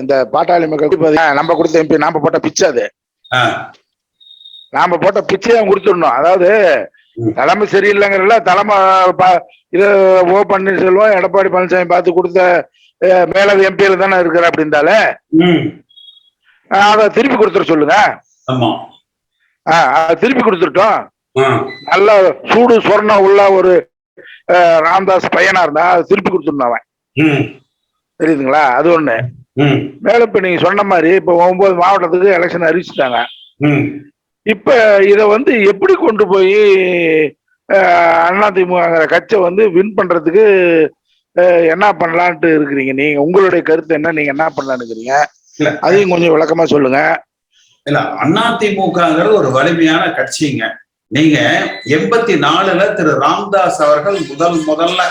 இந்த பாட்டாளி மக்கள் நம்ம கொடுத்த எம்பி நாம போட்ட பிச்சை அது. நாம போட்ட பிச்சையை கொடுத்துடணும். அதாவது தலைமை சரியில்லைங்கிறல தலைமை இது ஓ பன்னீர்செல்வம் எடப்பாடி பழனிசாமி பார்த்து கொடுத்த மேலவை எம்பியில தானே இருக்கிற அப்படின்றால அதை திருப்பி கொடுத்துட சொல்லுங்க. திருப்பி கொடுத்துட்டோம். நல்ல சூடு சொர்ணம் உள்ள ஒரு ராம்தாஸ் பையனா இருந்தா அதை திருப்பி கொடுத்துடணும் அவன். தெரியுதுங்களா? அது ஒண்ணு. மேலும் இப்ப நீங்க சொன்ன மாதிரி இப்ப 9 மாவட்டத்துக்கு எலெக்ஷன் அறிவிச்சுட்டாங்க. இப்ப இத எப்படி கொண்டு போய் அதிமுக கட்சியை வின் பண்றதுக்கு என்ன பண்ணலான்ட்டு இருக்கிறீங்க? நீங்க உங்களுடைய கருத்து என்ன? நீங்க என்ன பண்ணலான்னு இருக்கிறீங்க? அதையும் கொஞ்சம் விளக்கமா சொல்லுங்க. இல்ல, அதிமுகங்கிறது ஒரு வலிமையான கட்சிங்க. நீங்க 84ல திரு ராம்தாஸ் அவர்கள் முதல்ல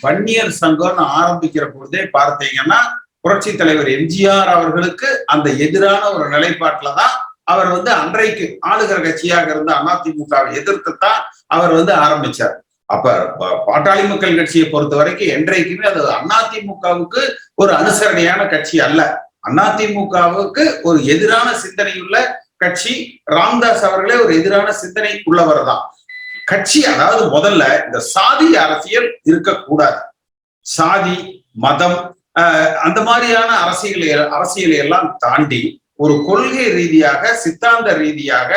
வன்னியர் சங்கம்னு ஆரம்பிக்கிற பொழுதே பார்த்தீங்கன்னா புரட்சி தலைவர் எம்ஜிஆர் அவர்களுக்கு அந்த எதிரான ஒரு நிலைப்பாட்டுல தான் அவர் அன்றைக்கு ஆளுகிற கட்சியாக இருந்த அதிமுகவை எதிர்த்துத்தான் அவர் ஆரம்பிச்சார். அப்ப பாட்டாளி மக்கள் கட்சியை பொறுத்த வரைக்கும் என்றைக்குமே அது அதிமுகவுக்கு ஒரு அனுசரணையான கட்சி அல்ல. அதிமுகவுக்கு ஒரு எதிரான சிந்தனையுள்ள கட்சி. ராம்தாஸ் அவர்களே ஒரு எதிரான சிந்தனை உள்ளவர் தான். கட்சி அதாவது முதல்ல இந்த சாதி அரசியல் இருக்கக்கூடாது. சாதி மதம் அந்த மாதிரியான அரசியலை எல்லாம் தாண்டி ஒரு கொள்கை ரீதியாக சித்தாந்த ரீதியாக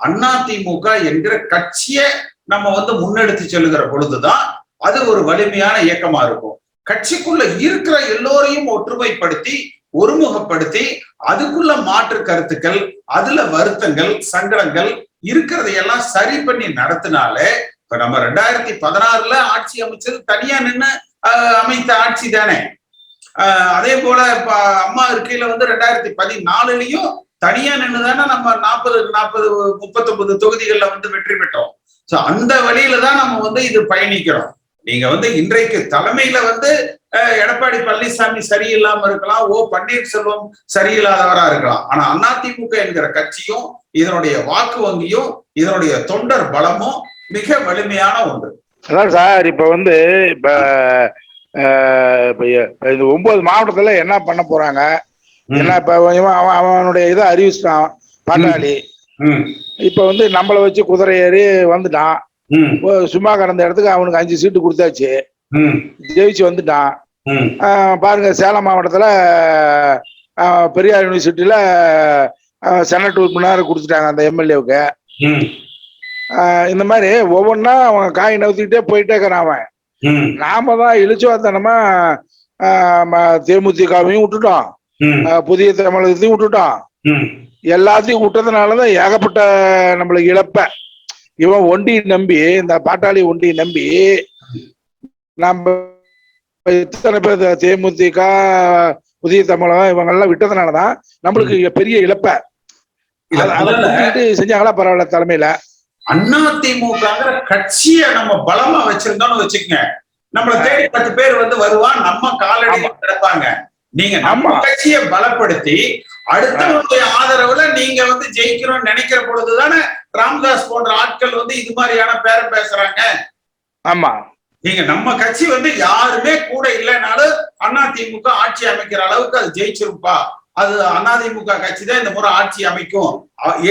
அதிமுக என்கிற கட்சியை நம்ம முன்னெடுத்து செல்லுகிற பொழுதுதான் அது ஒரு வலிமையான இயக்கமா இருக்கும். கட்சிக்குள்ள இருக்கிற எல்லோரையும் ஒற்றுமைப்படுத்தி ஒருமுகப்படுத்தி அதுக்குள்ள மாற்று கருத்துக்கள், அதுல வருத்தங்கள், சங்கடங்கள் இருக்கிறதையெல்லாம் சரி பண்ணி நடத்தினாலே இப்ப நம்ம 2016ல ஆட்சி அமைச்சது தனியா நின்று அமைத்த ஆட்சி தானே. அதே போல அம்மா இருக்கையில 2014லயும் தனியா நின்றுதானே நம்ம 39 தொகுதிகள்ல வெற்றி பெற்றோம். சோ அந்த வழியில தான் நம்ம இது பயணிக்கிறோம். நீங்க இன்றைக்கு தலைமையில எடப்பாடி பழனிசாமி சரியில்லாம இருக்கலாம், ஓ பன்னீர்செல்வம் சரியில்லாதவரா இருக்கலாம். ஆனா அதிமுக என்கிற கட்சியும் இதனுடைய வாக்கு வங்கியும் இதனுடைய தொண்டர் பலமும் மிக வலிமையான ஒன்று. அதான் சார் இப்ப இப்ப இந்த 9 மாவட்டத்துல என்ன பண்ண போறாங்க? என்ன இப்ப அவனுடைய இதை அறிவிச்சிட்டான் பாட்டாளி. இப்ப நம்மள வச்சு குதிரை ஏறி வந்துட்டான். சும்மா கடந்த இடத்துக்கு அவனுக்கு 5 சீட்டு கொடுத்தாச்சு, ஜெயிச்சு வந்துட்டான். பாருங்க, சேலம் மாவட்டத்துல பெரியார் யூனிவர்சிட்டியில செனட் உறுப்பினர் கொடுத்துட்டாங்க அந்த எம்எல்ஏவுக்கு. இந்த மாதிரி ஒவ்வொன்னா அவன் காய் நவுத்திக்கிட்டே போயிட்டே இருக்கிறான் அவன். நாம தான் இழிச்சுவாத்தனமா தேமுதிகவையும் விட்டுட்டோம், புதிய தமிழகத்தையும் விட்டுட்டோம். எல்லாத்தையும் விட்டதுனாலதான் ஏகப்பட்ட நம்மளுக்கு இழப்ப. இவன் ஒண்டி நம்பி, இந்த பாட்டாளி ஒண்டி நம்பி நம்ம இத்தனை பேர் தேமுதிக புதிய தமிழகம் இவங்கெல்லாம் விட்டதுனாலதான் நம்மளுக்கு பெரிய இழப்ப. செஞ்சாங்களா பரவாயில்ல தலைமையில. அதிமுகங்கிற கட்சியை நம்ம பலமா வச்சிருந்தோம்னு வச்சுக்கங்க, நம்மள தேடி 10 பேர் வருவான், நம்ம காலடியில் கிடப்பாங்க. நீங்க நம்ம கட்சியை பலப்படுத்தி அடுத்தவங்களுடைய ஆதரவுல நீங்க ஜெயிக்கணும்னு நினைக்கிற பொழுதுதானே ராம்தாஸ் போன்ற ஆட்கள் இது மாதிரியான பேரம் பேசுறாங்க. ஆமா, நீங்க நம்ம கட்சி யாருமே கூட இல்லைனாலும் அதிமுக ஆட்சி அமைக்கிற அளவுக்கு அது ஜெயிச்சிருப்பா, அது அதிமுக கட்சி தான் இந்த முறை ஆட்சி அமைக்கும்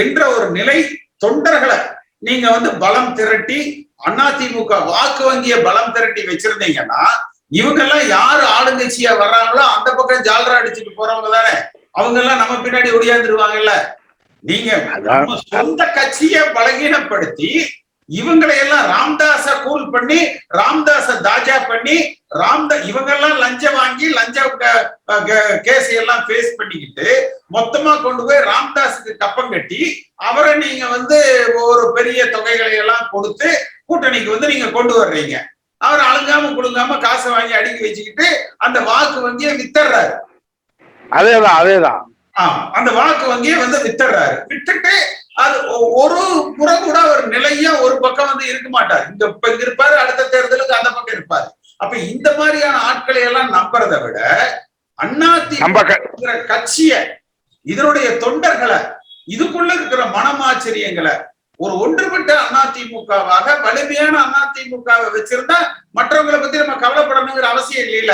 என்ற ஒரு நிலை தொண்டர்களை நீங்க பலம் திரட்டி அதிமுக வாக்கு வங்கிய பலம் திரட்டி வச்சிருந்தீங்கன்னா இவங்க எல்லாம் யாரு ஆளுங்கட்சியா வர்றாங்களோ அந்த பக்கம் ஜாலரா அடிச்சுட்டு போறவங்க தானே, அவங்க எல்லாம் நம்ம பின்னாடி ஒடியாந்துருவாங்கல்ல. நீங்க நம்ம சொந்த கட்சியை பலகீனப்படுத்தி இவங்களை எல்லாம் ராம்தாஸ கூல் பண்ணி ராம்தாஸ தாஜா பண்ணி இவங்க எல்லாம் லஞ்சம் வாங்கி லஞ்ச கேஸ் எல்லாம் ஃபேஸ் பண்ணிக்கிட்டு மொத்தமா கொண்டு போய் ராம்தாஸுக்கு கப்பம் கட்டி அவரை நீங்க ஒரு பெரிய தொகைகளை எல்லாம் கொடுத்து கூட்டணிக்கு நீங்க கொண்டு வர்றீங்க. அவர் அழுங்காம கொடுங்காம காசை வாங்கி அடுக்கி வச்சுக்கிட்டு அந்த வாக்கு வங்கியை வித்தர்றாரு. அதேதான் அந்த வாக்கு வங்கியை வித்தர்றாரு. விட்டுட்டு அது ஒரு முறை கூட ஒரு நிலையா ஒரு பக்கம் இருக்க மாட்டார். இங்க இருப்பாரு, அடுத்த தேர்தலுக்கு அந்த பக்கம் இருப்பாரு. அப்ப இந்த மாதிரியான ஆட்களை எல்லாம் நம்புறதை விட அதிமுக கட்சிய இதனுடைய தொண்டர்களை இதுக்குள்ள இருக்கிற மனமாச்சரியங்களை ஒரு ஒன்றுபட்ட அதிமுகவாக வலிமையான அதிமுகவை வச்சிருந்தா மற்றவங்களை பத்தி நம்ம கவலைப்படணுங்கிற அவசியம் இல்ல.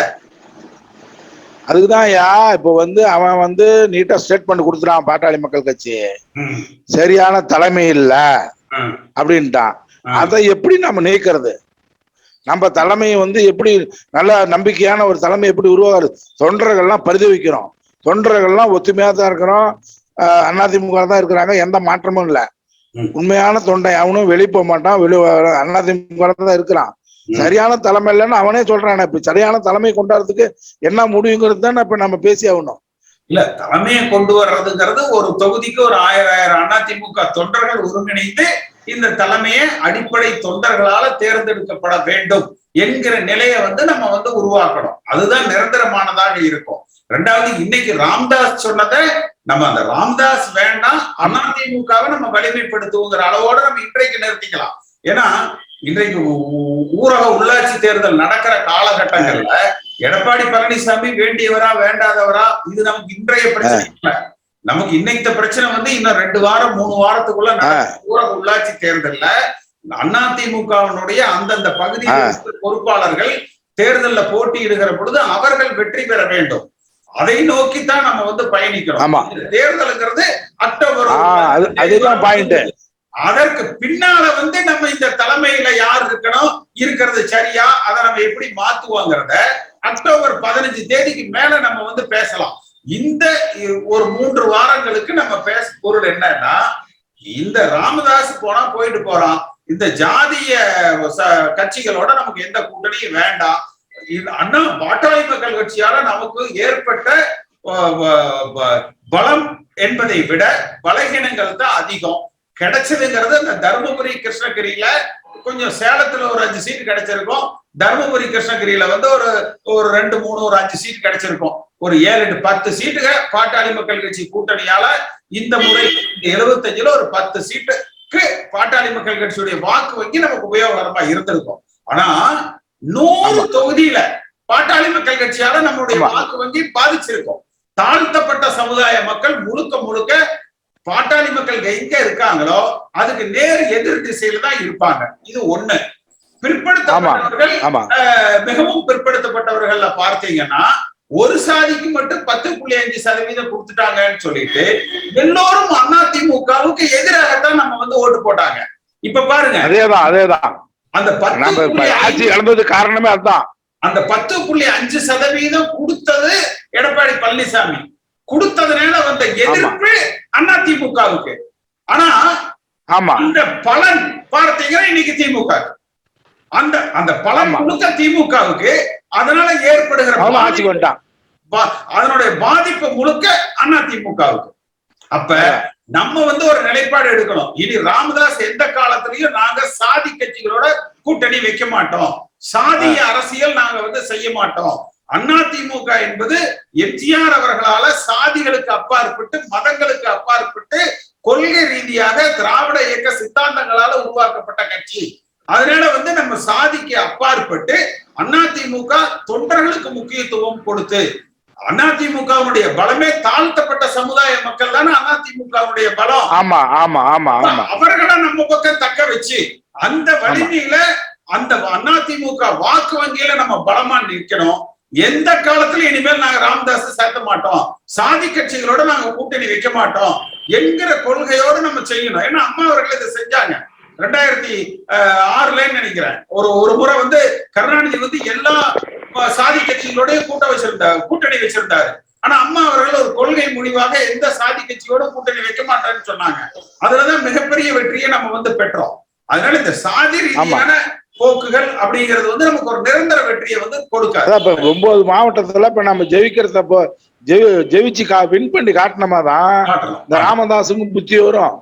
அதுக்குதான் இப்ப வந்து அவன் வந்து நீட்டா ஸ்டேட்மெண்ட் கொடுத்துட்டான் பாட்டாளி மக்கள் கட்சி சரியான தலைமை இல்ல அப்படின்ட்டான். அதை எப்படி நம்ம நீக்கிறது? நம்ம தலைமையை வந்து எப்படி நல்ல நம்பிக்கையான ஒரு தலைமை எப்படி உருவாகுது? தொண்டர்கள்லாம் பரிதவிக்கிறோம், தொண்டர்கள்லாம் ஒத்துமையா தான் இருக்கிறோம், அதிமுக தான் இருக்கிறாங்க, எந்த மாற்றமும் இல்லை. உண்மையான தொண்டை அவனும் வெளியே போக மாட்டான், அதிமுக தான் இருக்கிறான். சரியான தலைமை இல்லைன்னு அவனே சொல்றான். இப்ப சரியான தலைமை கொண்டாடுறதுக்கு என்ன முடிவுங்கிறது தான் இப்ப நம்ம பேசி ஆகணும். இல்ல, தலைமையை கொண்டு வர்றதுங்கிறது ஒரு தொகுதிக்கு ஒரு 1000 அதிமுக தொண்டர்கள் ஒருங்கிணைந்து இந்த தலைமையை அடிப்படை தொண்டர்களால தேர்ந்தெடுக்கப்பட வேண்டும் என்கிற நிலையை வந்து நம்ம வந்து உருவாக்கணும். அதுதான் நிரந்தரமானதாக இருக்கும். ரெண்டாவது, இன்னைக்கு ராம்தாஸ் சொன்னதை நம்ம அந்த ராம்தாஸ் வேண்டாம், அதிமுகவை நம்ம வலிமைப்படுத்துவோங்கிற அளவோட நம்ம இன்றைக்கு நிறுத்திக்கலாம். ஏன்னா இன்றைக்கு ஊரக உள்ளாட்சி தேர்தல் நடக்கிற காலகட்டங்கள்ல எடப்பாடி பழனிசாமி வேண்டியவரா வேண்டாதவரா இது நமக்கு இன்றைய பிரச்சனை இல்லை. நமக்கு இன்னைக்கு பிரச்சனை வந்து இன்னும் 2 வாரம் 3 வாரத்துக்குள்ள ஊரக உள்ளாட்சி தேர்தல்ல அதிமுகவினுடைய அந்தந்த பகுதி பொறுப்பாளர்கள் தேர்தல்ல போட்டியிடுகிற பொழுது அவர்கள் வெற்றி பெற வேண்டும். அதை நோக்கித்தான் நம்ம வந்து பயணிக்கிறோம். தேர்தலுங்கிறது அக்டோபர், அதுதான் பாயிண்ட். அதற்கு பின்னால வந்து நம்ம இந்த தலைமையில யார் இருக்கணும், இருக்கிறது சரியா, அதை நம்ம எப்படி மாத்துவோங்கிறத அக்டோபர் 15 தேதிக்கு மேல நம்ம வந்து பேசலாம். இந்த ஒரு 3 வாரங்களுக்கு நம்ம பேச பொருள் என்னன்னா, இந்த ராமதாஸ் போனா போயிட்டு போறான், இந்த ஜாதிய கட்சிகளோட நமக்கு எந்த கூட்டணியும் வேண்டாம். அண்ணா பாட்டாளி மக்கள் கட்சியால நமக்கு ஏற்பட்ட பலம் என்பதை விட பலகீனங்கள் தான் அதிகம். கிடைச்சதுங்கிறது அந்த தருமபுரி கிருஷ்ணகிரியில கொஞ்சம், சேலத்துல ஒரு 5 சீட் கிடைச்சிருக்கும், தருமபுரி கிருஷ்ணகிரியில வந்து ஒரு 2, 3, ஒரு 5 சீட் கிடைச்சிருக்கும். ஒரு 7, 10 சீட்டுக பாட்டாளி மக்கள் கட்சி கூட்டணியால இந்த முறை 75ல ஒரு 10 சீட்டுக்கு பாட்டாளி மக்கள் கட்சியுடைய வாக்கு வங்கி நமக்கு உபயோகரமா இருந்திருக்கும். ஆனா 100 தொகுதியில பாட்டாளி மக்கள் கட்சியால நம்மளுடைய வாக்கு வங்கி பாதிச்சிருக்கும். தாழ்த்தப்பட்ட சமுதாய மக்கள் முழுக்க முழுக்க பாட்டாளி மக்கள் எங்க இருக்காங்களோ அதுக்கு நேர் எதிர் திசையில தான் இருப்பாங்க. இது ஒண்ணு. பிற்படுத்தப்பட்டவர்கள், மிகவும் பிற்படுத்தப்பட்டவர்கள்ல பார்த்தீங்கன்னா ஒரு சாதிக்கு மட்டும் 10.5% கொடுத்துட்டாங்கன்னு சொல்லிட்டு எல்லோரும் அதிமுகவுக்கு எதிராகத்தான் நம்ம வந்து ஓட்டு போட்டாங்க. இப்ப பாருங்க, அதேதான் அந்த 10 காரணமே அதுதான். அந்த 10.5% கொடுத்தது எடப்பாடி பழனிசாமி கொடுத்ததுனால வந்த எதிர்ப்பு அதிமுகவுக்கு. ஆனா அந்த பலன் பார்த்தீங்கன்னா இன்னைக்கு திமுக, அந்த பலன் முழுக்க திமுகவுக்கு. அதனால ஏற்படுகிற அதனுடைய பாதிப்பு முழுக்க அதிமுகவுக்கு. அப்ப நம்ம வந்து ஒரு நிலைப்பாடு எடுக்கணும். இனி ராமதாஸ் எந்த காலத்திலையும் நாங்க சாதி கட்சிகளோட கூட்டணி வைக்க மாட்டோம், சாதிய அரசியல் நாங்க வந்து செய்ய மாட்டோம். அதிமுக என்பது எம்ஜிஆர் அவர்களால சாதிகளுக்கு அப்பாற்பட்டு, மதங்களுக்கு அப்பாற்பட்டு, கொள்கை ரீதியாக திராவிட இயக்க சித்தாந்தங்களால உருவாக்கப்பட்ட கட்சி. அதனால வந்து நம்ம சாதிக்கு அப்பாற்பட்டு அதிமுக தொண்டர்களுக்கு முக்கியத்துவம் கொடுத்து, அதிமுகவுடைய பலமே தாழ்த்தப்பட்ட சமுதாய மக்கள் தானே அதிமுகவுடைய பலம். அவர்களை நம்ம பக்கம் தக்க வச்சு அந்த வலிமையில அந்த அதிமுக வாக்கு வங்கியில நம்ம பலமா நிற்கணும். எந்த காலத்துல இனிமேல் நாங்க ராமதாஸ் சேர்த்த மாட்டோம், சாதி கட்சிகளோட நாங்க கூட்டணி வைக்க மாட்டோம் என்கிற கொள்கையோடு நம்ம செய்யணும். ஏன்னா அம்மா அவர்கள் இதை செஞ்சாங்க 2006 நினைக்கிறேன். ஒரு முறை வந்து கருணாநிதி வந்து எல்லா சாதி கட்சிகளோடய கூட்டணி வச்சிருந்தாரு. ஆனா அம்மா அவர்கள் ஒரு கொள்கை முடிவாக எந்த சாதி கட்சியோட கூட்டணி வைக்க மாட்டாருன்னு சொன்னாங்க. அதுலதான் மிகப்பெரிய வெற்றியை நம்ம வந்து பெற்றோம். அதனால இந்த சாதி ரீதியான போக்குகள் அப்படிங்கிறது வந்து நமக்கு ஒரு நிரந்தர வெற்றியை வந்து கொடுக்காது. 9 மாவட்டத்துல இப்ப நம்ம ஜெயிக்கிறதப்போ ஜெயிச்சு வின் பண்ணி காட்டினமாதான் இந்த ராமதாஸுக்கும் புத்தி வரும்,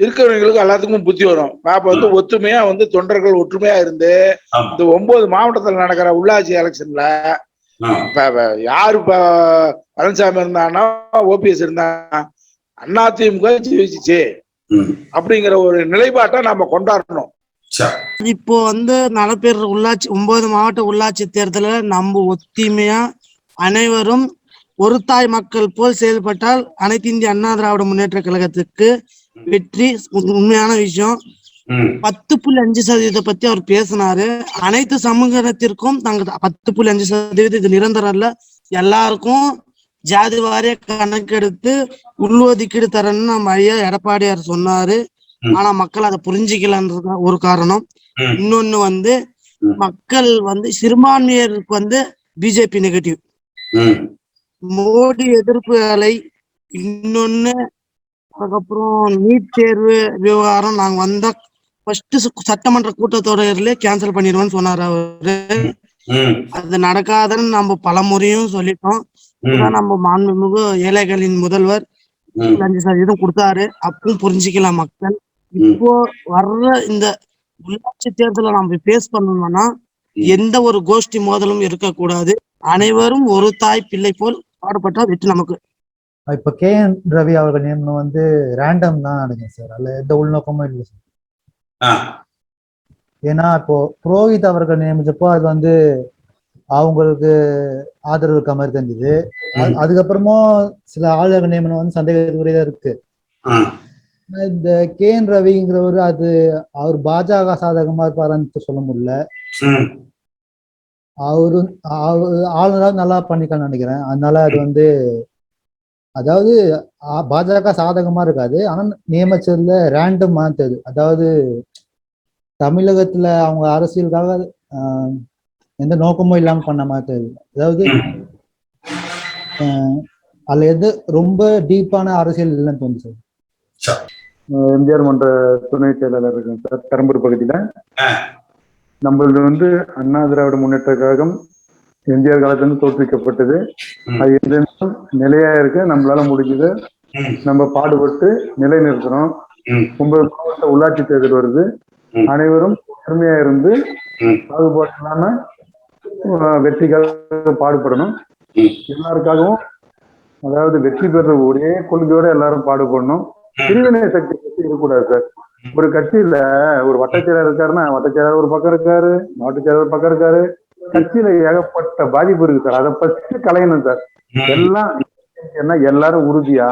இருக்கிறவங்களுக்கு எல்லாத்துக்கும் புத்தி வரும். அப்ப வந்து ஒத்துமையா வந்து தொண்டர்கள் ஒற்றுமையா இருந்து இந்த 9 மாவட்டத்துல நடக்கிற உள்ளாட்சி எலெக்ஷன்ல யாரு பழனிசாமி இருந்தாங்கன்னா ஓபிஎஸ் இருந்தாங்க, அதிமுக ஜெயிச்சிச்சு அப்படிங்கிற ஒரு நிலைப்பாட்டை நம்ம கொண்டாடணும். இப்போ வந்து நடைபெற உள்ளாட்சி 9 மாவட்ட உள்ளாட்சி தேர்தலில் நம்ம ஒத்துமையா அனைவரும் ஒரு தாய் மக்கள் போல் செயல்பட்டால் அனைத்து இந்திய அண்ணா திராவிட முன்னேற்ற கழகத்துக்கு வெற்றி. உண்மையான விஷயம். 10.5% பத்தி அவர் பேசினாரு. அனைத்து சமூகத்திற்கும் நாங்க 10.5% இது நிரந்தரம் இல்ல, எல்லாருக்கும் ஜாதி வாரிய கணக்கெடுத்து உள்ஒதுக்கீடு தரேன்னு நம்ம ஐயா எடப்பாடியார் சொன்னாரு. ஆனா மக்கள் அதை புரிஞ்சுக்கலன்றது ஒரு காரணம். இன்னொன்னு வந்து மக்கள் வந்து சிறுபான்மையருக்கு வந்து பிஜேபி நெகட்டிவ், மோடி எதிர்ப்பு அலை. இன்னொன்னு அதுக்கப்புறம் நீட் தேர்வு விவகாரம் நாங்க வந்தா ஃபர்ஸ்ட் சட்டமன்ற கூட்டத்தொடரிலே கேன்சல் பண்ணிடுவோம்னு சொன்னாரு அவரு. அது நடக்காதுன்னு நம்ம பல முறையும் சொல்லிட்டோம். நம்ம மாண்புமிகு ஏழைகளின் முதல்வர் 5% கொடுத்தாரு, அப்பவும் புரிஞ்சுக்கலாம் மக்கள். இப்போ வர்ற இந்த உள்ளாட்சி தேர்தலை நம்ம பேஸ் பண்ணணும்னா எந்த ஒரு கோஷ்டி மோதலும் இருக்கக்கூடாது. அனைவரும் ஒரு தாய் பிள்ளை போல் பாடுபட்டா வெற்றி நமக்கு. இப்ப KN ரவி அவர்கள் நியமனம் வந்து ரேண்டம் தான் நினைக்கிறேன் சார், அதுல எந்த உள்நோக்கமும் இல்லை சார். ஏன்னா இப்போ புரோஹித் அவர்கள் நியமிச்சப்போ அது வந்து அவங்களுக்கு ஆதரவு இருக்க மாதிரி தெரிஞ்சது. அதுக்கப்புறமும் சில ஆளுநர் நியமனம் வந்து சந்தேகத்துக்குரியதா இருக்கு. இந்த KN ரவிங்கிறவர் அது அவர் பாஜக சாதகமா இருப்பாருன்னு சொல்ல முடியல. அவரு ஆளுநராக நல்லா பண்ணிக்கலாம்னு நினைக்கிறேன். அதனால அது வந்து அதாவது பாஜக சாதகமா இருக்காது, ஆனா நியமிச்சதுல ரேண்டம் மாத்தது. அதாவது தமிழகத்துல அவங்க அரசியலுக்காக எந்த நோக்கமும் இல்லாம பண்ண மாதிரி. அதாவது அதுல எது ரொம்ப டீப்பான அரசியல் இல்லைன்னு தோணுச்சு சார். எம்ஜிஆர் மன்ற துணை செயலாளர் இருக்கேன் சார், பெரம்பூர் பகுதியில. நம்மளது வந்து அண்ணா திராவிட முன்னேற்ற கழகம் எம்ஜிஆர் காலத்திலிருந்து தோற்றுவிக்கப்பட்டது. அது எந்த நிலையா இருக்கு, நம்மளால முடிஞ்சது நம்ம பாடுபட்டு நிலைநிறுத்தணும். 9 மாவட்ட உள்ளாட்சி தேர்தல் வருது. அனைவரும் ஒற்றுமையா இருந்து பாகுபாடு இல்லாம வெற்றிக்காக பாடுபடணும். எல்லாருக்காகவும் அதாவது வெற்றி பெற ஒரே கொள்கையோட எல்லாரும் பாடுபடணும். பிரிவினை சக்தி பற்றி இருக்கக்கூடாது சார். ஒரு கட்சியில ஒரு வட்டச்செயலர் இருக்காருன்னா வட்டச்செயலர் ஒரு பக்கம் இருக்காரு, மாவட்ட செயலர் ஒரு பக்கம் இருக்காரு. கட்சியில ஏகப்பட்ட பாதிப்பு இருக்கு சார். அதை பற்றி கலையணும் சார். எல்லாம் என்ன எல்லாரும் உறுதியா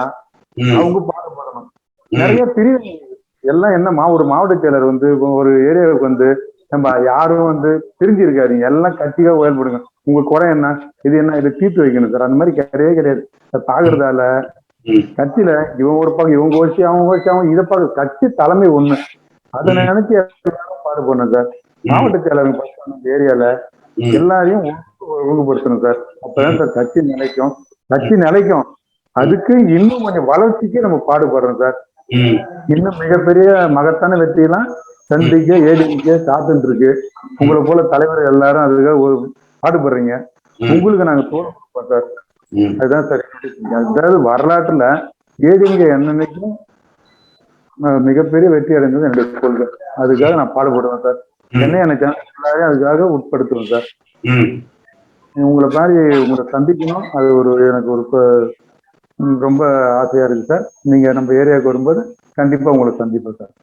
அவங்க பாடுபடணும். நிறைய பிரிவினை எல்லாம் என்ன ஒரு மாவட்ட செயலர் வந்து ஒரு ஏரியாவுக்கு வந்து நம்ம யாரும் வந்து பிரிஞ்சிருக்காதீங்க, எல்லாம் கட்சிக்காக செயல்படுங்க. உங்க குறை என்ன, இது என்ன, இதை தீர்த்து வைக்கணும் சார். அந்த மாதிரி கிடையவே கிடையாது. பாக்குறதால கட்சியில இவன் ஒரு பக்கம் இவங்க கோஷ்டி அவங்க கோஷ்டி அவங்க இதை பார்க்க கட்சி தலைமை ஒண்ணு. அதை நினைச்சு எல்லாரும் பாடுபடணும் சார். மாவட்ட செயலர் ஏரியால எல்லாரையும் ஒழுங்குபடுத்தணும் சார். அப்பதான் சார் கட்சி நிலைக்கும். அதுக்கு இன்னும் கொஞ்சம் வளர்ச்சிக்கு நம்ம பாடுபடுறோம் சார். இன்னும் மிகப்பெரிய மகத்தான வெற்றியெல்லாம் சந்திக்க ஏடிக்க காத்துட்டு இருக்கு. உங்களை போல தலைவர் எல்லாரும் அதுக்காக ஒரு பாடுபடுறீங்க. உங்களுக்கு நாங்க தோல் கொடுப்போம் சார். அதுதான் சார். அதாவது வரலாற்றுல ஏடிங்க என்னன்னைக்கும் மிகப்பெரிய வெற்றி அடைந்தது என்னுடைய கொள்கை. அதுக்காக நான் பாடுபடுவேன் சார். என்ன எனக்கு எல்லாரையும் அதுக்காக உட்படுத்துவேன் சார். உங்களை மாதிரி உங்களை சந்திக்கணும், அது ஒரு எனக்கு ஒரு ரொம்ப ஆசையா இருக்கு சார். நீங்க நம்ம ஏரியாவுக்கு வரும்போது கண்டிப்பா உங்களை சந்திப்பேன் சார்.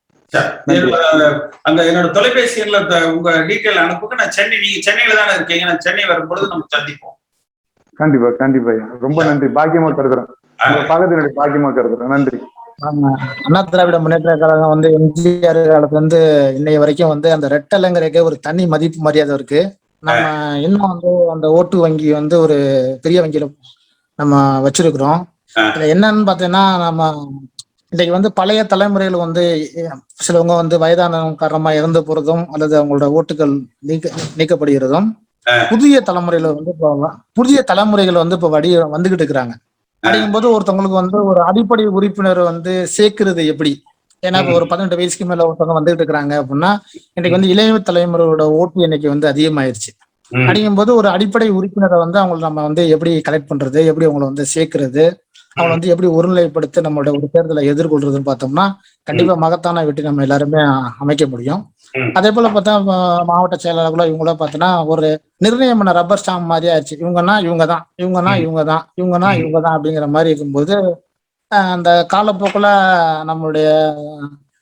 அந்த என்னோட தொலைபேசி எண்ல உங்க டீட்டெயில் அனுப்புங்க. நான் நீங்க சென்னையில தானே இருக்கீங்க, நான் சென்னை வரும்பொழுது நம்ம சந்திப்போம். கண்டிப்பா கண்டிப்பா. ரொம்ப நன்றி. பாக்கியமா கருதுறேன். பக்கத்தினுடைய பாக்கியமா கருதுறேன். நன்றி. அண்ணா திராவிட முன்னேற்ற கழகம் வந்து எம்ஜிஆர் காலத்துல இருந்து இன்னைய வரைக்கும் வந்து அந்த ரெட்டலைங்கிறதுக்கு ஒரு தனி மதிப்பு மரியாதை இருக்கு. நம்ம இன்னும் வந்து அந்த ஓட்டு வங்கி வந்து ஒரு பெரிய வங்கியில நம்ம வச்சிருக்கிறோம். என்னன்னு பாத்தீங்கன்னா நம்ம இன்னைக்கு வந்து பழைய தலைமுறையில வந்து சிலவங்க வந்து வயதான காரணமா இறந்து போறதும் அல்லது அவங்களோட ஓட்டுகள் நீக்கப்படுகிறதும், புதிய தலைமுறைகள் வந்து இப்ப வந்துகிட்டு இருக்கிறாங்க. அப்படிங்கும் போது ஒருத்தவங்களுக்கு வந்து ஒரு அடிப்படை உறுப்பினர் வந்து சேர்க்கிறது எப்படி? ஏன்னா இப்ப ஒரு 18 வயசுக்கு மேல ஒருத்தவங்க வந்துகிட்டு இருக்கிறாங்க அப்படின்னா இன்னைக்கு வந்து இளைய தலைமுறையோட ஓட்டு எண்ணிக்கை வந்து அதிகமாயிருச்சு. அப்படிங்கும் போது ஒரு அடிப்படை உறுப்பினரை வந்து அவங்களை நம்ம வந்து எப்படி கலெக்ட் பண்றது, எப்படி அவங்களை வந்து சேர்க்கிறது, அவங்களை வந்து எப்படி ஒருநிலைப்படுத்தி நம்மளோட ஒரு தேர்தலை எதிர்கொள்றதுன்னு பார்த்தோம்னா கண்டிப்பா மகத்தான வெற்றி நம்ம எல்லாருமே அமைக்க முடியும். அதே போல பார்த்தா மாவட்ட செயலாளர்களோ இவங்களோ பார்த்தோன்னா ஒரு நிர்ணயம் பண்ண ரப்பர் ஸ்டாம்ப் மாதிரி ஆயிடுச்சு. இவங்கன்னா இவங்கதான் அப்படிங்கிற மாதிரி இருக்கும்போது அந்த காலப்போக்கில்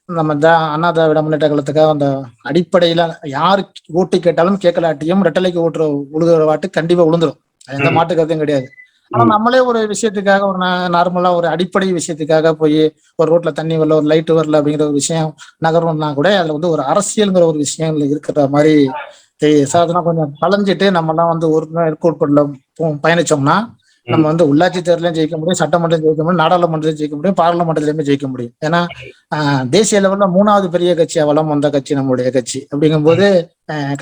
நம்ம அண்ணா திராவிட முன்னேற்ற கழகத்துக்காக அந்த அடிப்படையில யாரு ஓட்டு கேட்டாலும் கேட்கலாட்டியும் ரெட்டலைக்கு ஓட்டுற உழுதுற வாட்டு கண்டிப்பா உளுந்துரும். எந்த மாட்டு கருத்தையும் கிடையாது. ஆனா நம்மளே ஒரு விஷயத்துக்காக ஒரு நார்மலா ஒரு அடிப்படை விஷயத்துக்காக போய் ஒரு ரோட்ல தண்ணி வரல, ஒரு லைட் வரல அப்படிங்கிற ஒரு விஷயம் நகரம்னா கூட அதுல வந்து ஒரு அரசியல்ங்கிற ஒரு விஷயம் இருக்கிற மாதிரி சாதனா கொஞ்சம் கலைஞ்சிட்டு நம்ம எல்லாம் வந்து ஒரு ஏற்கோட்படல பயணிச்சோம்னா நம்ம வந்து உள்ளாட்சி தேர்தலையும் ஜெயிக்க முடியும், சட்டமன்றம் ஜெயிக்க முடியும், நாடாளுமன்றத்திலும் ஜெயிக்க முடியும், பாராளுமன்றத்திலுமே ஜெயிக்க முடியும். ஏன்னா தேசிய லெவல்ல 3வது பெரிய கட்சியா வளம் வந்த கட்சி நம்மளுடைய கட்சி. அப்படிங்கும்போது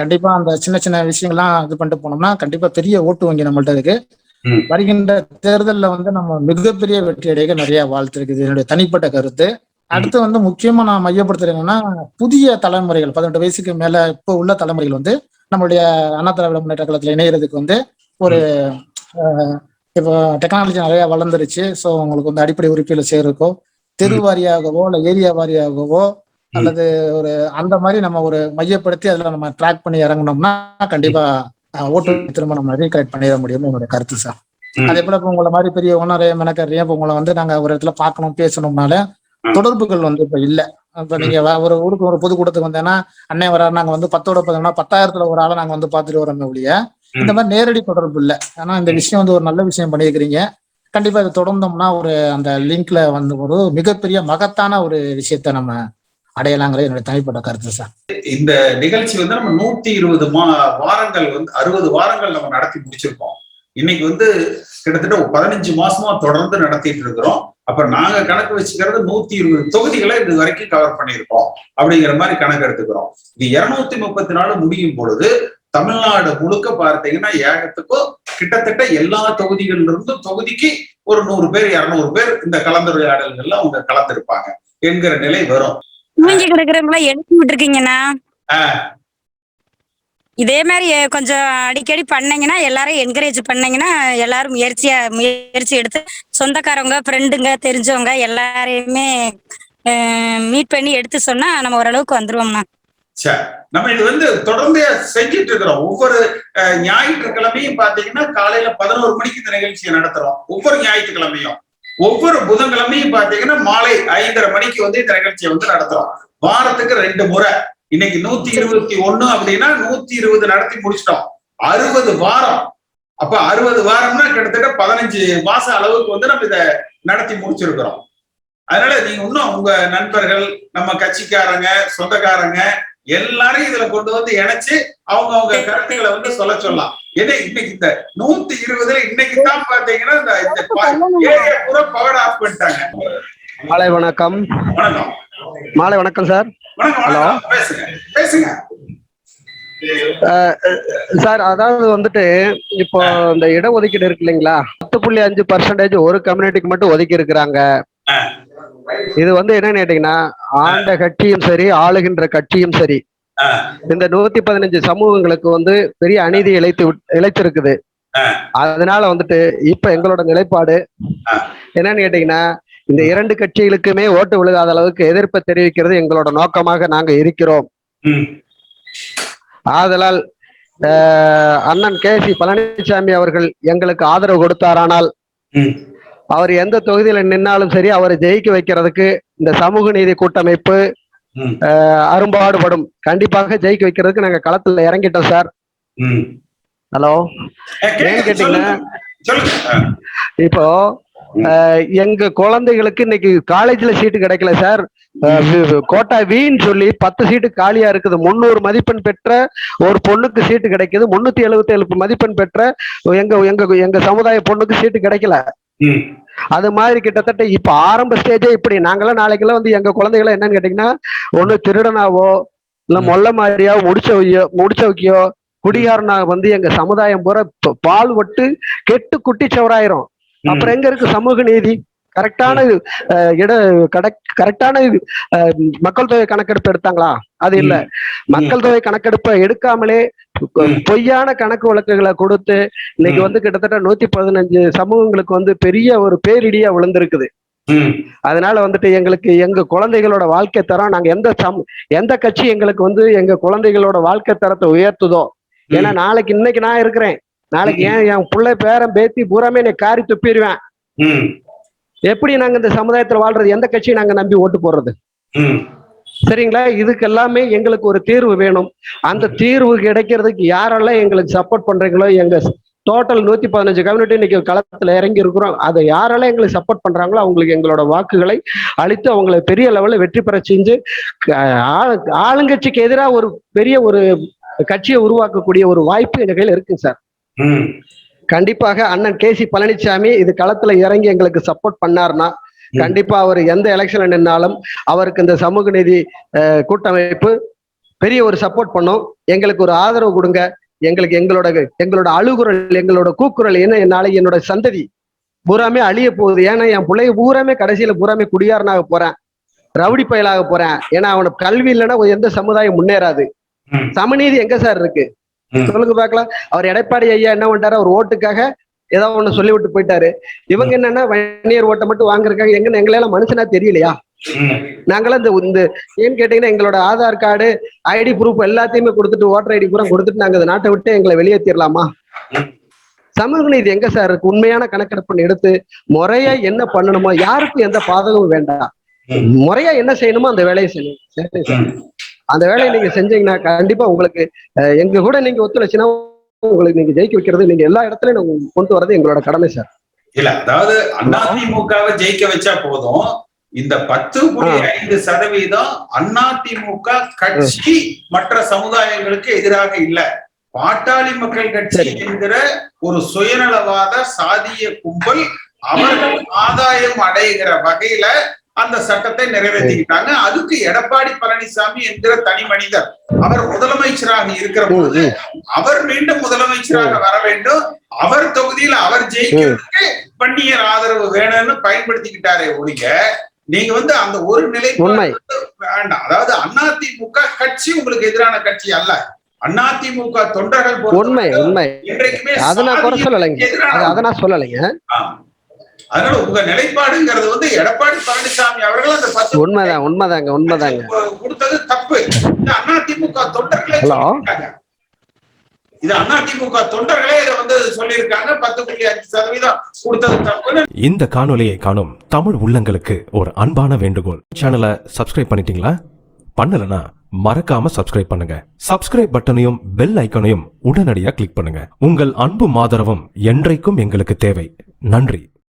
கண்டிப்பா அந்த சின்ன சின்ன விஷயங்கள்லாம் இது பண்ணிட்டு போனோம்னா கண்டிப்பா பெரிய ஓட்டு வங்கி நம்மள்ட்ட இருக்கு. வருகின்ற தேர்தலில் வந்து நம்ம மிகப்பெரிய வெற்றி அடைய நிறைய வாழ்த்து இருக்குது, என்னுடைய தனிப்பட்ட கருத்து. அடுத்து வந்து முக்கியமா நான் மையப்படுத்துறது என்னன்னா, புதிய தலைமுறைகள் 18 வயசுக்கு மேல இப்போ உள்ள தலைமுறைகள் வந்து நம்மளுடைய அண்ணா திராவிட முன்னேற்ற கழகத்துல இணையறதுக்கு வந்து ஒரு இப்போ டெக்னாலஜி நிறைய வளர்ந்துருச்சு. ஸோ உங்களுக்கு வந்து அடிப்படை உறுப்பில் சேர்க்கோ, தெரு வாரியாகவோ இல்லை ஏரியா வாரியாகவோ அல்லது ஒரு அந்த மாதிரி நம்ம ஒரு மையப்படுத்தி அதில் நம்ம ட்ராக் பண்ணி இறங்கினோம்னா கண்டிப்பா ஓட்டு திரும்ப நம்ம ரீகலெக்ட் பண்ணிட முடியும்னு என்னோட கருத்து சார். அதே போல இப்போ உங்களை மாதிரி பெரிய நிறைய மெனக்கறியா இப்போ உங்களை வந்து நாங்க ஒரு இடத்துல பார்க்கணும் பேசணும்னால தொடர்புகள் வந்து இப்ப இல்ல. இப்ப நீங்க ஒரு ஊருக்கு ஒரு பொதுக்கூட்டத்துக்கு வந்தேன்னா அண்ணே வராரு, நாங்க வந்து 10ஓட 10,000த்துல ஒரு ஆளை நாங்க வந்து பாத்துட்டு வரோம் ஒழிய இந்த மாதிரி நேரடி தொடர்பு இல்லை. ஆனா இந்த விஷயம் வந்து ஒரு நல்ல விஷயம் பண்ணியிருக்கிறீங்க. கண்டிப்பா இதை தொடர்ந்தோம்னா ஒரு அந்த லிங்க்ல வந்து ஒரு மிகப்பெரிய மகத்தான ஒரு விஷயத்த நம்ம அடையலாங்கிறது என்னுடைய தனிப்பட்ட கருத்து சார். இந்த நிகழ்ச்சி வந்து நம்ம 120 வாரங்கள் வந்து 60 வாரங்கள் நம்ம நடத்தி முடிச்சிருக்கோம். இன்னைக்கு வந்து கிட்டத்தட்ட 15 மாசமா தொடர்ந்து நடத்திட்டு இருக்கிறோம். அப்ப நாங்க கணக்கு வச்சுக்கிறது 120 தொகுதிகளை இது வரைக்கும் கவர் பண்ணியிருக்கோம் அப்படிங்கிற மாதிரி கணக்கு எடுத்துக்கிறோம். இது 234 முடியும் பொழுது தமிழ்நாடு முழுக்க பார்த்தீங்கன்னா ஏகத்துக்கும் கிட்டத்தட்ட எல்லா தொகுதிகள்ல இருந்தும் தொகுதிக்கு ஒரு 100 பேர் 200 பேர் இந்த கலந்துரையாடல்கள்ல அவங்க கலந்துருப்பாங்க என்கிற நிலை வரும். கிடக்குறவங்களா எழுப்பி விட்டுருக்கீங்கண்ணா. இதே மாதிரி கொஞ்சம் அடிக்கடி பண்ணீங்கன்னா எல்லாரும் என்கரேஜ் பண்ணீங்கன்னா எல்லாரும் முயற்சி எடுத்து சொந்தக்காரவங்க ஃப்ரெண்டுங்க தெரிஞ்சவங்க எல்லாரையுமே மீட் பண்ணி எடுத்து சொன்னா நம்ம ஓரளவுக்கு வந்துருவோம்ண்ணா. சரி, நம்ம இது வந்து தொடர்ந்து செஞ்சுட்டு இருக்கிறோம். ஒவ்வொரு ஞாயிற்றுக்கிழமையும் பாத்தீங்கன்னா காலையில 11 மணிக்கு இந்த நிகழ்ச்சியை நடத்துறோம். ஒவ்வொரு ஞாயிற்றுக்கிழமையும் ஒவ்வொரு புதன்கிழமையும் பாத்தீங்கன்னா மாலை 5:30 மணிக்கு வந்து இந்த நிகழ்ச்சியை வந்து நடத்துறோம். வாரத்துக்கு 2 முறை. இன்னைக்கு 121 அப்படின்னா 120 நடத்தி முடிச்சிட்டோம். 60 வாரம். அப்ப 60 வாரம்னா கிட்டத்தட்ட 15 மாச அளவுக்கு வந்து நம்ம இதை நடத்தி முடிச்சிருக்கிறோம். அதனால நீங்க இன்னும் உங்க நண்பர்கள், நம்ம கட்சிக்காரங்க, சொந்தக்காரங்க எல்லாரும் இதுல கொண்டு வந்து இணைச்சு அவங்க கருத்துக்களை வந்து சொல்ல சொல்லலாம். ஏன்னா இன்னைக்கு இந்த 120ல இன்னைக்கு தான் பாத்தீங்கன்னா இந்த பூரா பவர் ஆஃப் பண்ணிட்டாங்க. மாலை வணக்கம். வணக்கம். மாலை வணக்கம் சார். ஹலோ, பேசுங்க சார். அதாவது வந்துட்டு இப்போ இந்த இடஒதுக்கீடு இருக்கு இல்லைங்களா, 10.5% ஒரு கம்யூனிட்டிக்கு மட்டும் ஒதுக்கி இருக்கிறாங்க. இது வந்து என்னன்னு கேட்டீங்கன்னா ஆண்ட கட்சியும் சரி ஆளுகின்ற கட்சியும் சரி இந்த 115 சமூகங்களுக்கு வந்து பெரிய அநீதி இழைத்திருக்குது. அதனால வந்துட்டு இப்ப எங்களோட நிலைப்பாடு என்னன்னு கேட்டீங்கன்னா இந்த 2 கட்சிகளுக்குமே ஓட்டு விழுகாத அளவுக்கு எதிர்ப்பை தெரிவிக்கிறது எங்களோட நோக்கமாக நாங்க இருக்கிறோம். ஆதலால் அண்ணன் KC பழனிசாமி அவர்கள் எங்களுக்கு ஆதரவு கொடுத்தாரானால் அவர் எந்த தொகுதியில நின்னாலும் சரி அவரை ஜெயிக்க வைக்கிறதுக்கு இந்த சமூக நீதி கூட்டமைப்பு அரும்பாடுபடும். கண்டிப்பாக ஜெயிக்க வைக்கிறதுக்கு நாங்க களத்துல இறங்கிட்டோம் சார். ஹலோ, ஏன்னு கேட்டீங்கன்னா இப்போ எங்க குழந்தைகளுக்கு இன்னைக்கு காலேஜ்ல சீட்டு கிடைக்கல சார். கோட்டா வீன்னு சொல்லி 10 சீட்டு காலியா இருக்குது. 300 மதிப்பெண் பெற்ற ஒரு பொண்ணுக்கு சீட்டு கிடைக்குது. 377 மதிப்பெண் பெற்ற எங்க சமுதாய பொண்ணுக்கு சீட்டு கிடைக்கல. அது மாதிரி கிட்டத்தட்ட இப்ப ஆரம்ப ஸ்டேஜே இப்படி. நாங்கெல்லாம் நாளைக்கெல்லாம் வந்து எங்க குழந்தைகளை என்னன்னு கேட்டீங்கன்னா ஒண்ணு திருடனாவோ இல்ல மொல்ல மாதிரியாவோ முடிச்சவைக்கியோ குடிகாரனா வந்து எங்க சமுதாயம் பூரா பால் விட்டு கெட்டு குட்டிச்சவராயிரும். அப்புறம் எங்க இருக்கு சமூக நீதி? கரெக்டான கரெக்டான மக்கள் தொகை கணக்கெடுப்பு எடுத்தாங்களா? அது இல்ல. மக்கள் தொகை கணக்கெடுப்பை எடுக்காமலே பொய்யான கணக்கு வழக்குகளை கொடுத்து இன்னைக்கு வந்து கிட்டத்தட்ட 115 சமூகங்களுக்கு வந்து பெரிய ஒரு பேரிடியா விழுந்திருக்குது. அதனால வந்துட்டு எங்களுக்கு எங்க குழந்தைகளோட வாழ்க்கை தரம் நாங்க எந்த கட்சி எங்களுக்கு வந்து எங்க குழந்தைகளோட வாழ்க்கை தரத்தை உயர்த்துதோ. ஏன்னா நாளைக்கு இன்னைக்கு நான் இருக்கிறேன், நாளைக்கு என் பிள்ளை பேரன் பேத்தி பூராமே என்னை காரி துப்பிடுவேன். எப்படி நாங்க இந்த சமுதாயத்துல வாழ்றது? எந்த கட்சியை நாங்க நம்பி ஓட்டு போடுறது? சரிங்களா? இதுக்கு எல்லாமே எங்களுக்கு ஒரு தீர்வு வேணும். அந்த தீர்வு கிடைக்கிறதுக்கு யாரெல்லாம் எங்களுக்கு சப்போர்ட் பண்றீங்களோ, எங்க டோட்டல் 115 கம்யூனிட்டி இன்னைக்கு களத்துல இறங்கி இருக்கிறோம். அதை யாரெல்லாம் எங்களுக்கு சப்போர்ட் பண்றாங்களோ அவங்களுக்கு எங்களோட வாக்குகளை அளித்து அவங்களை பெரிய லெவலில் வெற்றி பெற செஞ்சு ஆளுங்கட்சிக்கு எதிராக ஒரு பெரிய ஒரு கட்சியை உருவாக்கக்கூடிய ஒரு வாய்ப்பு எங்க கையில இருக்குங்க சார். கண்டிப்பாக அண்ணன் கேசி பழனிசாமி இது களத்துல இறங்கி எங்களுக்கு சப்போர்ட் பண்ணாருன்னா கண்டிப்பா அவர் எந்த எலெக்ஷன்ல நின்னாலும் அவருக்கு இந்த சமூக நீதி கூட்டமைப்பு பெரிய ஒரு சப்போர்ட் பண்ணும். எங்களுக்கு ஒரு ஆதரவு கொடுங்க. எங்களுக்கு எங்களோட அழுகுரல், எங்களோட கூக்குரல் என்ன, என்னால என்னோட சந்ததி பூராமே அழிய போகுது. ஏன்னா என் பிள்ளைய பூராமே கடைசியில பூராமே குடியாரனாக போறேன், ரவுடி பயலாக போறேன். ஏன்னா அவனுக்கு கல்வி இல்லைன்னா எந்த சமுதாயம் முன்னேறாது. சமநீதி எங்க சார் இருக்கு சொல்லுங்க பாக்கலாம். அவர் எடப்பாடி ஐயா என்ன பண்ணிட்டாரு, அவர் ஓட்டுக்காக ஏதாவது ஒண்ணு சொல்லி விட்டு போயிட்டாரு. இவங்க என்னன்னா வன்னியர் ஓட்டை மட்டும் வாங்குறதுக்காக எங்களால மனுஷனா தெரியலையா? நாங்களாம் இந்த ஏன்னு கேட்டீங்கன்னா எங்களோட ஆதார் கார்டு, ஐடி ப்ரூஃப் எல்லாத்தையுமே கொடுத்துட்டு, ஓட்டர் ஐடி பூரா கொடுத்துட்டு நாங்க இந்த நாட்டை விட்டு எங்களை வெளியேற்றிடலாமா? சமூக நீதி எங்க சார் இருக்கு? உண்மையான கணக்கெடுப்பு எடுத்து முறையா என்ன பண்ணணுமோ, யாருக்கும் எந்த பாதகமும் வேண்டாம், முறையா என்ன செய்யணுமோ அந்த வேலையை செய்யணும். சரி சார், அந்த வேலையை நீங்க செஞ்சீங்கன்னா கண்டிப்பா உங்களுக்கு எங்க கூட நீங்க ஒத்துழைச்சுன்னா உங்களுக்கு நீங்க ஜெயிக்க வைக்கிறது, நீங்க எல்லா இடத்துலயும் கொண்டு வர்றது எங்களோட கடமை சார். இல்ல, அதாவது அதிமுகவை ஜெயிக்க வச்சா போதும். இந்த 10.5% அதிமுக கட்சி மற்ற சமுதாயங்களுக்கு எதிராக இல்ல. பாட்டாளி மக்கள் கட்சி என்கிற ஒரு சுயநலவாத சாதிய கும்பல் அவர்கள் ஆதாயம் அடைகிற வகையில அந்த சட்டத்தை நிறைவேற்றிக்கிட்டாங்க. அதுக்கு எடப்பாடி பழனிசாமி என்கிற தனி மனிதர் அவர் முதலமைச்சராக இருக்கிற போது அவர் மீண்டும் முதலமைச்சராக வர வேண்டும், அவர் தொகுதியில் அவர் ஜெயிக்கிறதுக்கு வன்னியர் ஆதரவு வேணும்னு பயன்படுத்திக்கிட்டாரே ஒழிய நீங்க அந்த ஒரு நிலை வேண்டாம். அதாவது அதிமுக கட்சி உங்களுக்கு எதிரான கட்சி அல்ல. அதிமுக தொண்டர்கள் இன்றைக்குமே அதனால உங்க நிலைப்பாடுங்கிறது எடப்பாடி பழனிசாமி அவர்கள் அந்த 10 உண்மைதாங்க கொடுத்தது தப்பு. அதிமுக தொண்டர்களே இது அதிமுக தொண்டர்களே இதை சொல்லியிருக்காங்க. 10.5% கொடுத்தது தப்பு. இந்த காணொலியை காணும் தமிழ் உள்ளங்களுக்கு ஒரு அன்பான வேண்டுகோள். சேனலை சப்ஸ்கிரைப் பண்ணிட்டீங்களா? பண்ணலனா மறக்காம சப்ஸ்கிரைப் பண்ணுங்க. சப்ஸ்கிரைப் பட்டனையும் பெல் ஐக்கனையும் உடனடியாக கிளிக் பண்ணுங்க. உங்கள் அன்பும் ஆதரவும் என்றைக்கும் எங்களுக்கு தேவை. நன்றி.